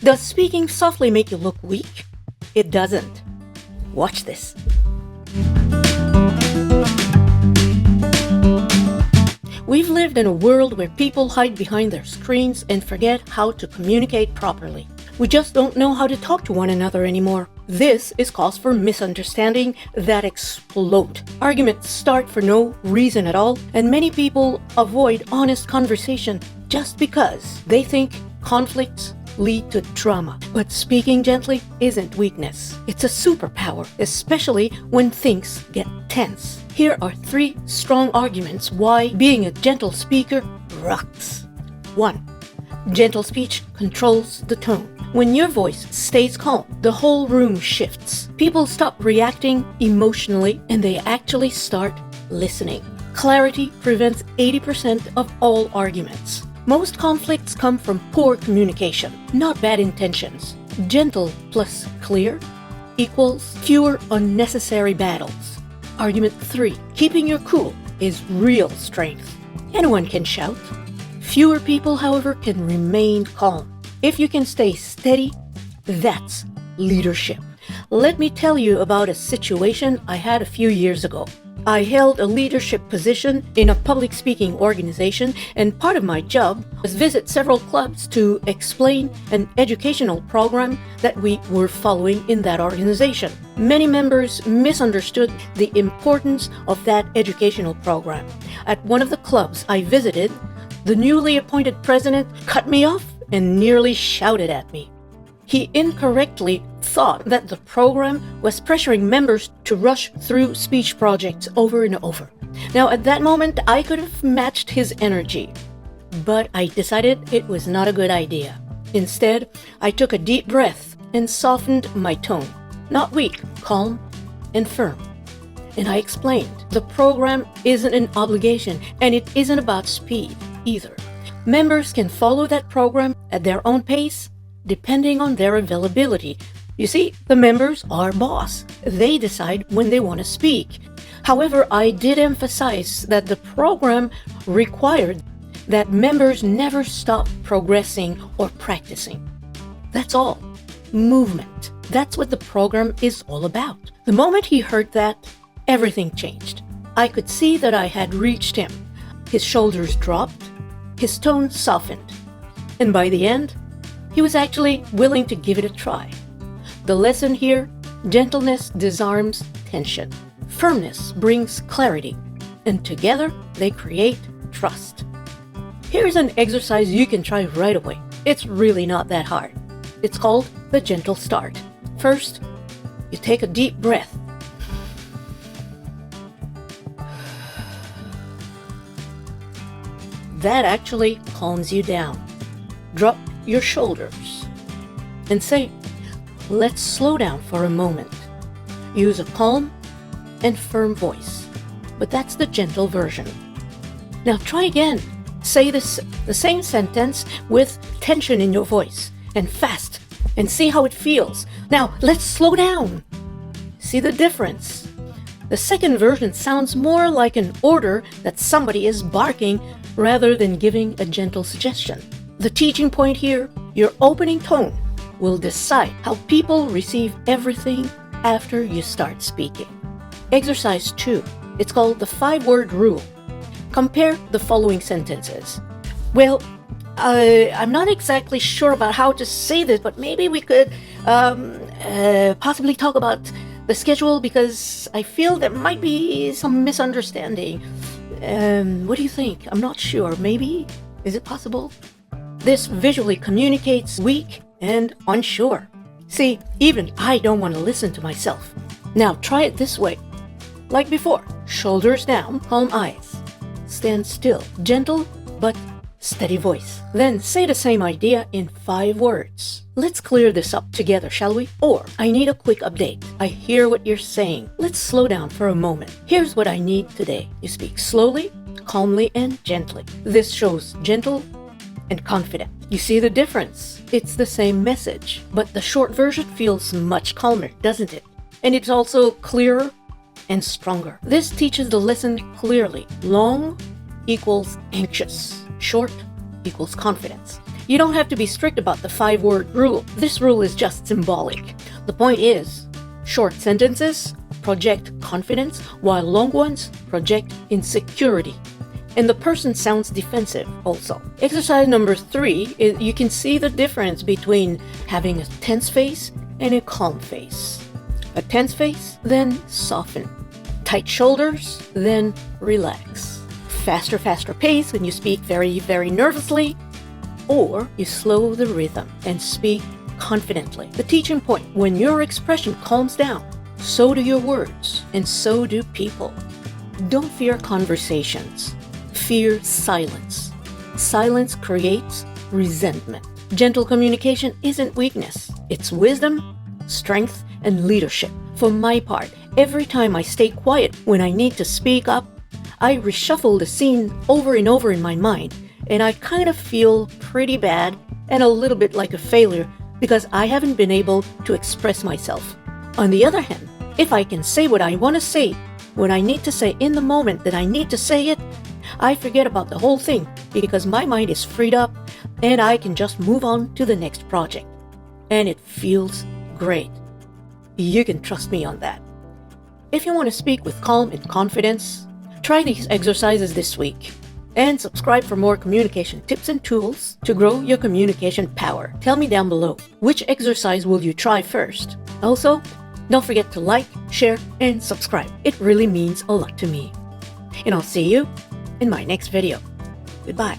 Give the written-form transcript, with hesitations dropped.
Does speaking softly make you look weak? It doesn't. Watch this. We've lived in a world where people hide behind their screens and forget how to communicate properly. We just don't know how to talk to one another anymore. This is cause for misunderstanding that explode. Arguments start for no reason at all, and many people avoid honest conversation just because they think conflicts lead to drama. But speaking gently isn't weakness. It's a superpower, especially when things get tense. Here are 3 strong arguments why being a gentle speaker rocks. 1. Gentle speech controls the tone. When your voice stays calm, the whole room shifts. People stop reacting emotionally and they actually start listening. Clarity prevents 80% of all arguments. Most conflicts come from poor communication, not bad intentions. Gentle plus clear equals fewer unnecessary battles. Argument 3. Keeping your cool is real strength. Anyone can shout. Fewer people, however, can remain calm. If you can stay steady, that's leadership. Let me tell you about a situation I had a few years ago. I held a leadership position in a public speaking organization, and part of my job was visit several clubs to explain an educational program that we were following in that organization. Many members misunderstood the importance of that educational program. At one of the clubs I visited, the newly appointed president cut me off and nearly shouted at me. He incorrectly thought that the program was pressuring members to rush through speech projects over and over. Now, at that moment, I could have matched his energy, but I decided it was not a good idea. Instead, I took a deep breath and softened my tone. Not weak, calm, and firm. And I explained, the program isn't an obligation, and it isn't about speed either. Members can follow that program at their own pace, depending on their availability. You see, the members are boss. They decide when they want to speak. However, I did emphasize that the program required that members never stop progressing or practicing. That's all. Movement. That's what the program is all about. The moment he heard that, everything changed. I could see that I had reached him. His shoulders dropped. His tone softened. And by the end, he was actually willing to give it a try. The lesson here, gentleness disarms tension. Firmness brings clarity. And together, they create trust. Here's an exercise you can try right away. It's really not that hard. It's called the gentle start. First, you take a deep breath. That actually calms you down. Drop your shoulders and say, let's slow down for a moment. Use a calm and firm voice, but that's the gentle version. Now try again. Say the same sentence with tension in your voice and fast, and see how it feels. Now let's slow down. See the difference? The second version sounds more like an order that somebody is barking rather than giving a gentle suggestion. The teaching point here, your opening tone will decide how people receive everything after you start speaking. Exercise 2. It's called the 5-word rule. Compare the following sentences. Well, I'm not exactly sure about how to say this, but maybe we could possibly talk about the schedule because I feel there might be some misunderstanding. What do you think? I'm not sure. Maybe? Is it possible? This visually communicates weak and unsure. See, even I don't want to listen to myself. Now try it this way. Like before, shoulders down, calm eyes. Stand still, gentle but steady voice. Then say the same idea in 5 words. Let's clear this up together, shall we? Or, I need a quick update. I hear what you're saying. Let's slow down for a moment. Here's what I need today. You speak slowly, calmly, and gently. This shows gentle and confident. You see the difference? It's the same message, but the short version feels much calmer, doesn't it? And it's also clearer and stronger. This teaches the lesson clearly. Long equals anxious. Short equals confidence. You don't have to be strict about the 5-word rule. This rule is just symbolic. The point is, short sentences project confidence, while long ones project insecurity. And the person sounds defensive also. Exercise number 3 is you can see the difference between having a tense face and a calm face. A tense face, then soften. Tight shoulders, then relax. Faster pace when you speak very, very nervously, or you slow the rhythm and speak confidently. The teaching point, when your expression calms down, so do your words, and so do people. Don't fear conversations. Fear silence. Silence creates resentment. Gentle communication isn't weakness. It's wisdom, strength, and leadership. For my part, every time I stay quiet when I need to speak up, I reshuffle the scene over and over in my mind, and I kind of feel pretty bad and a little bit like a failure because I haven't been able to express myself. On the other hand, if I can say what I want to say when I need to say in the moment that I need to say it, I forget about the whole thing because my mind is freed up and I can just move on to the next project. And it feels great. You can trust me on that. If you want to speak with calm and confidence, try these exercises this week. And subscribe for more communication tips and tools to grow your communication power. Tell me down below, which exercise will you try first? Also, don't forget to like, share, and subscribe. It really means a lot to me. And I'll see you in my next video. Goodbye.